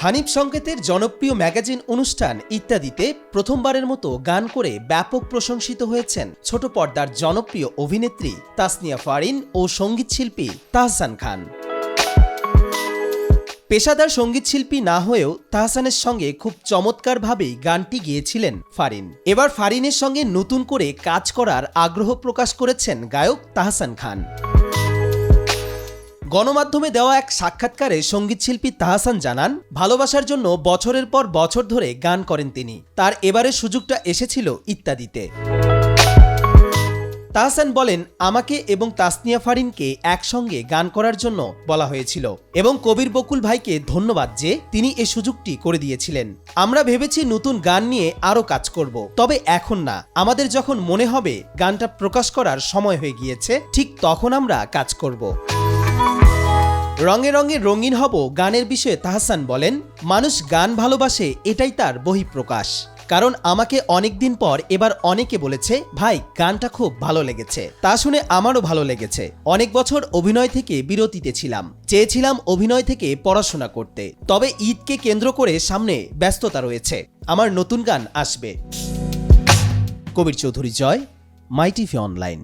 হানিফ সংকেতের জনপ্রিয় ম্যাগাজিন অনুষ্ঠান ইত্যাদিতে প্রথমবারের মতো গান করে ব্যাপক প্রশংসিত হয়েছেন ছোট পর্দার জনপ্রিয় অভিনেত্রী তাসনিয়া ফারিন ও সঙ্গীতশিল্পী তাহসান খান। পেশাদার সঙ্গীতশিল্পী না হয়েও তাহসানের সঙ্গে খুব চমৎকারভাবেই গানটি গেয়েছিলেন ফারিন। এবার ফারিনের সঙ্গে নতুন করে কাজ করার আগ্রহ প্রকাশ করেছেন গায়ক তাহসান খান। গণমাধ্যমে দেওয়া এক সাক্ষাৎকারে সঙ্গীতশিল্পী তাহসান জানান, ভালোবাসার জন্য বছরের পর বছর ধরে গান করেন তিনি। তার এবারের সুযোগটা এসেছিল ইত্যাদিতে। তাহসান বলেন, আমাকে এবং তাসনিয়া ফারিনকে একসঙ্গে গান করার জন্য বলা হয়েছিল এবং কবির বকুল ভাইকে ধন্যবাদ যে তিনি এ সুযোগটি করে দিয়েছিলেন। আমরা ভেবেছি নতুন গান নিয়ে আরও কাজ করব, তবে এখন না। আমাদের যখন মনে হবে গানটা প্রকাশ করার সময় হয়ে গিয়েছে, ঠিক তখন আমরা কাজ করব। রঙে রঙে রঙিন হব গানের বিষয়ে তাহসান বলেন, মানুষ গান ভালোবাসে, এটাই তার বহিঃপ্রকাশ। কারণ আমাকে অনেকদিন পর এবার অনেকে বলেছে, ভাই গানটা খুব ভালো লেগেছে। তা শুনে আমারও ভালো লেগেছে। অনেক বছর অভিনয় থেকে বিরতিতে ছিলাম, চেয়েছিলাম অভিনয় থেকে পড়াশোনা করতে, তবে ঈদকে কেন্দ্র করে সামনে ব্যস্ততা রয়েছে। আমার নতুন গান আসবে। কবির চৌধুরী জয়, মাই টিভি অনলাইন।